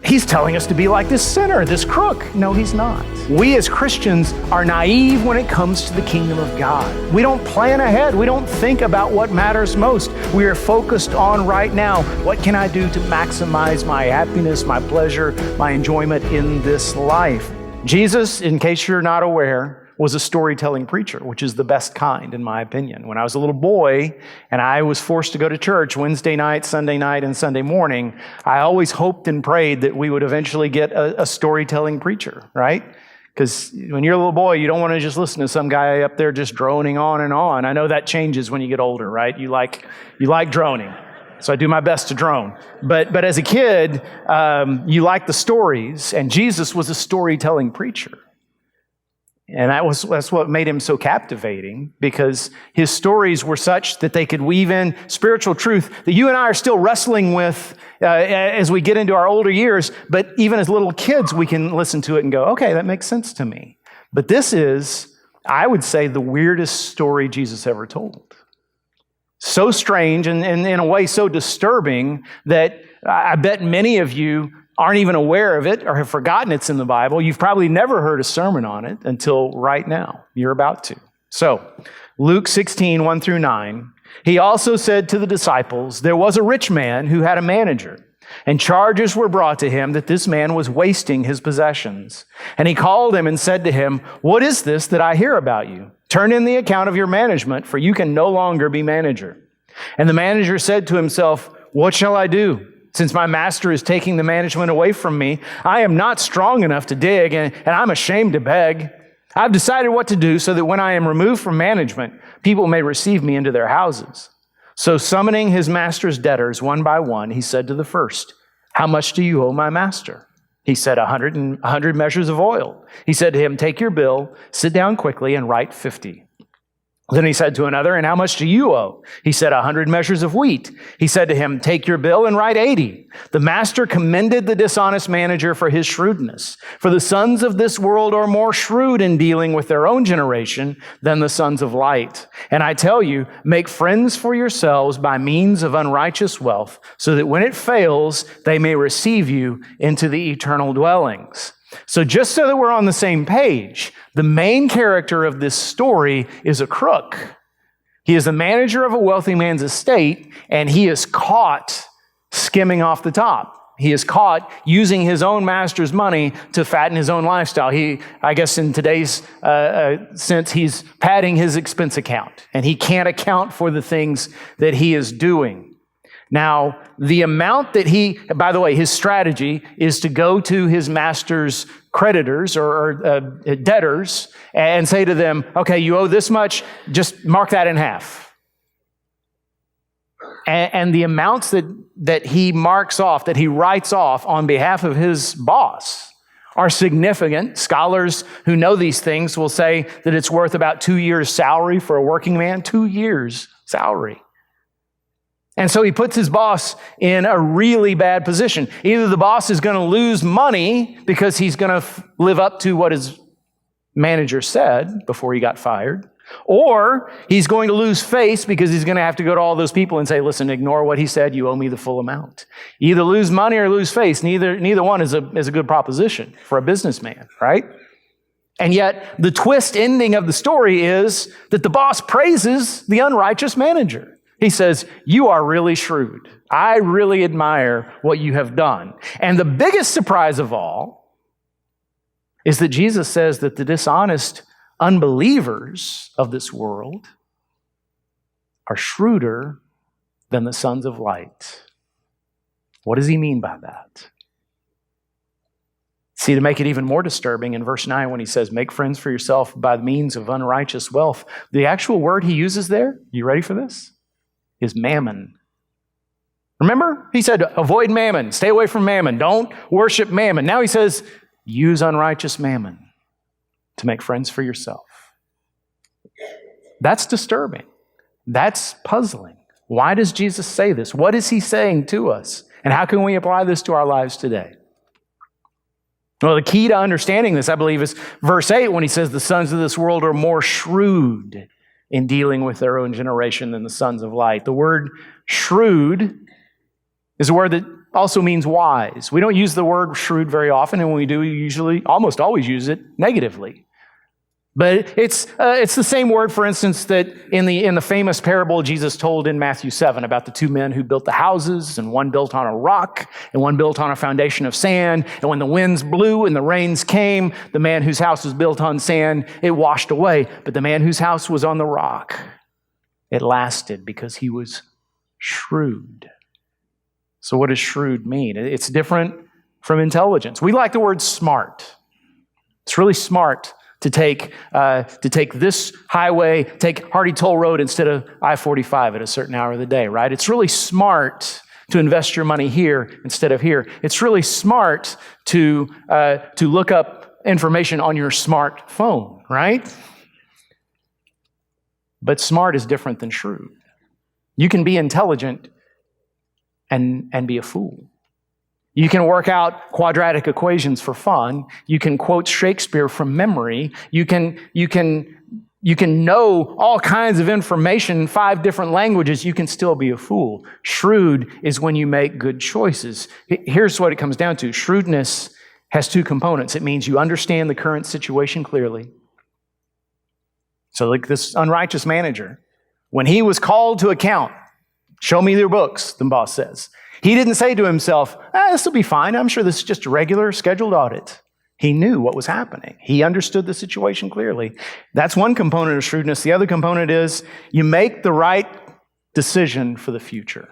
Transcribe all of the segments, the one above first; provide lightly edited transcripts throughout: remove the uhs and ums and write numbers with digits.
He's telling us to be like this sinner, this crook. No, he's not. We as Christians are naive when it comes to the kingdom of God. We don't plan ahead. We don't think about what matters most. We are focused on right now. What can I do to maximize my happiness, my pleasure, my enjoyment in this life? Jesus, in case you're not aware, was a storytelling preacher, which is the best kind, in my opinion. When I was a little boy and I was forced to go to church Wednesday night, and Sunday morning, I always hoped and prayed that we would eventually get a storytelling preacher, right? Because when you're a little boy, you don't want to just listen to some guy up there just droning on and on. I know that changes when you get older, right? You like droning. So I do my best to drone. But as a kid, you like the stories, and Jesus was a storytelling preacher. And that's what made him so captivating, because his stories were such that they could weave in spiritual truth that you and I are still wrestling with as we get into our older years. But even as little kids, we can listen to it and go, okay, that makes sense to me. But this is, I would say, the weirdest story Jesus ever told. So strange and in a way so disturbing that I bet many of you aren't even aware of it or have forgotten it's in the Bible. You've probably never heard a sermon on it until right now. You're about to. So, Luke 16, 1 through 9, he also said to the disciples, there was a rich man who had a manager, and charges were brought to him that this man was wasting his possessions. And he called him and said to him, what is this that I hear about you? Turn in the account of your management, for you can no longer be manager. And the manager said to himself, what shall I do? Since my master is taking the management away from me, I am not strong enough to dig, and I'm ashamed to beg. I've decided what to do so that when I am removed from management, people may receive me into their houses. So summoning his master's debtors one by one, he said to the first, how much do you owe my master? He said, 100 measures of oil. He said to him, take your bill, sit down quickly, and write 50. Then he said to another, and how much do you owe? He said, 100 measures of wheat. He said to him, take your bill and write 80. The master commended the dishonest manager for his shrewdness. For the sons of this world are more shrewd in dealing with their own generation than the sons of light. And I tell you, make friends for yourselves by means of unrighteous wealth, so that when it fails, they may receive you into the eternal dwellings. So just so that we're on the same page, the main character of this story is a crook. He is the manager of a wealthy man's estate, and he is caught skimming off the top. He is caught using his own master's money to fatten his own lifestyle. I guess in today's sense, he's padding his expense account, and he can't account for the things that he is doing. Now, the amount that by the way, his strategy is to go to his master's creditors or debtors and say to them, okay, you owe this much, just mark that in half. And the amounts that he marks off, that he writes off on behalf of his boss are significant. Scholars who know these things will say that it's worth about 2 years' salary for a working man, 2 years' salary. And so he puts his boss in a really bad position. Either the boss is going to lose money because he's going to live up to what his manager said before he got fired, or he's going to lose face because he's going to have to go to all those people and say, listen, ignore what he said, you owe me the full amount. Either lose money or lose face. Neither one is a good proposition for a businessman, right? And yet the twist ending of the story is that the boss praises the unrighteous manager. He says, you are really shrewd. I really admire what you have done. And the biggest surprise of all is that Jesus says that the dishonest unbelievers of this world are shrewder than the sons of light. What does he mean by that? See, to make it even more disturbing, in verse 9 when he says, make friends for yourself by means of unrighteous wealth, the actual word he uses there, you ready for this? Is mammon. Remember? He said, avoid mammon. Stay away from mammon. Don't worship mammon. Now he says, use unrighteous mammon to make friends for yourself. That's disturbing. That's puzzling. Why does Jesus say this? What is he saying to us? And how can we apply this to our lives today? Well, the key to understanding this, I believe, is verse 8 when he says the sons of this world are more shrewd in dealing with their own generation than the sons of light. The word shrewd is a word that also means wise. We don't use the word shrewd very often, and when we do, we usually, almost always use it negatively. But it's the same word, for instance, that in the famous parable Jesus told in Matthew 7 about the two men who built the houses, and one built on a rock, and one built on a foundation of sand. And when the winds blew and the rains came, the man whose house was built on sand, it washed away. But the man whose house was on the rock, it lasted because he was shrewd. So what does shrewd mean? It's different from intelligence. We like the word smart. It's really smart to take this highway, take Hardy Toll Road instead of I-45 at a certain hour of the day, right? It's really smart to invest your money here instead of here. It's really smart to look up information on your smartphone, right? But smart is different than shrewd. You can be intelligent and be a fool. You can work out quadratic equations for fun. You can quote Shakespeare from memory. You can know all kinds of information in 5 different languages. You can still be a fool. Shrewd is when you make good choices. Here's what it comes down to. Shrewdness has 2 components. It means you understand the current situation clearly. So like this unrighteous manager, when he was called to account, show me their books, the boss says. He didn't say to himself, this will be fine. I'm sure this is just a regular scheduled audit. He knew what was happening. He understood the situation clearly. That's one component of shrewdness. The other component is you make the right decision for the future.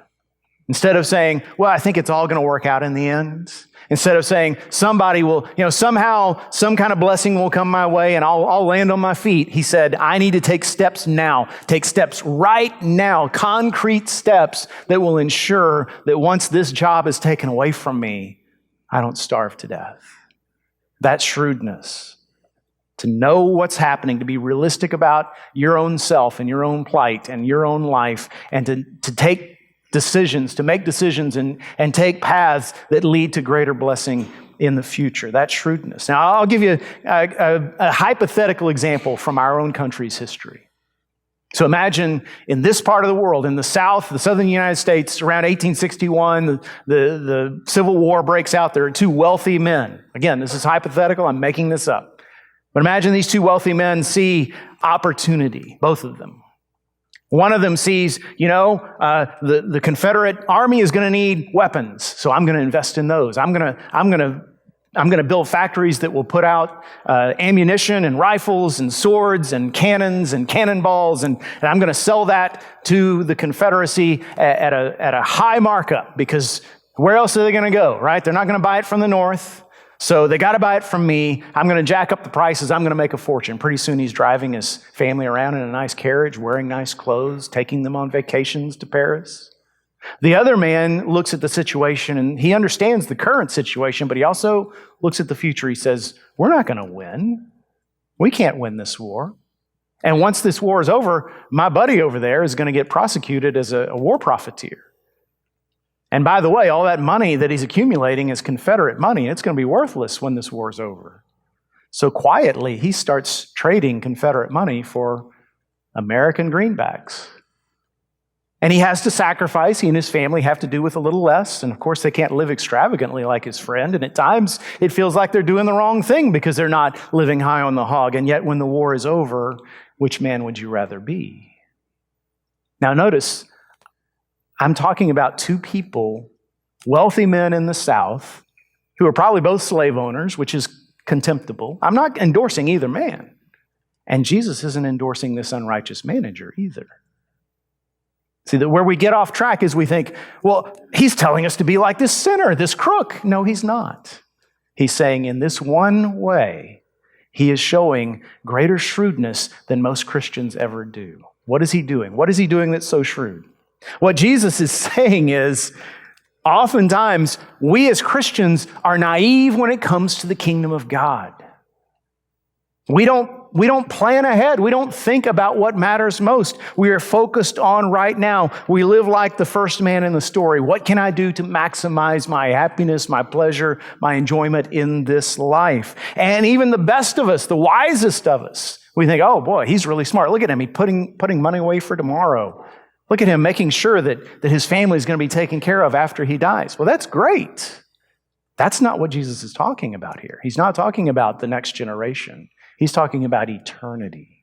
Instead of saying, well, I think it's all going to work out in the end. Instead of saying, somebody will, somehow some kind of blessing will come my way and I'll land on my feet. He said, I need to take steps now. Take steps right now, concrete steps that will ensure that once this job is taken away from me, I don't starve to death. That's shrewdness. To know what's happening, to be realistic about your own self and your own plight and your own life, and to take decisions, to make decisions and take paths that lead to greater blessing in the future. That's shrewdness. Now, I'll give you a hypothetical example from our own country's history. So imagine in this part of the world, in the South, the southern United States, around 1861, the Civil War breaks out. There are 2 wealthy men. Again, this is hypothetical. I'm making this up. But imagine these 2 wealthy men see opportunity, both of them. One of them sees, the Confederate Army is going to need weapons, so I'm going to invest in those. I'm going to build factories that will put out ammunition and rifles and swords and cannons and cannonballs, and I'm going to sell that to the Confederacy at a high markup, because where else are they going to go, right? They're not going to buy it from the North. So they got to buy it from me. I'm going to jack up the prices. I'm going to make a fortune. Pretty soon he's driving his family around in a nice carriage, wearing nice clothes, taking them on vacations to Paris. The other man looks at the situation and he understands the current situation, but he also looks at the future. He says, we're not going to win. We can't win this war. And once this war is over, my buddy over there is going to get prosecuted as a war profiteer. And by the way, all that money that he's accumulating is Confederate money, and it's going to be worthless when this war's over. So quietly, he starts trading Confederate money for American greenbacks. And he has to sacrifice. He and his family have to do with a little less. And of course, they can't live extravagantly like his friend. And at times, it feels like they're doing the wrong thing because they're not living high on the hog. And yet, when the war is over, which man would you rather be? Now notice, I'm talking about 2 people, wealthy men in the South, who are probably both slave owners, which is contemptible. I'm not endorsing either man. And Jesus isn't endorsing this unrighteous manager either. See, that where we get off track is we think, well, he's telling us to be like this sinner, this crook. No, he's not. He's saying in this one way, he is showing greater shrewdness than most Christians ever do. What is he doing? What is he doing that's so shrewd? What Jesus is saying is, oftentimes, we as Christians are naive when it comes to the kingdom of God. We don't plan ahead. We don't think about what matters most. We are focused on right now. We live like the first man in the story. What can I do to maximize my happiness, my pleasure, my enjoyment in this life? And even the best of us, the wisest of us, we think, oh boy, he's really smart. Look at him. He's putting money away for tomorrow. Look at him making sure that his family is going to be taken care of after he dies. Well, that's great. That's not what Jesus is talking about here. He's not talking about the next generation. He's talking about eternity.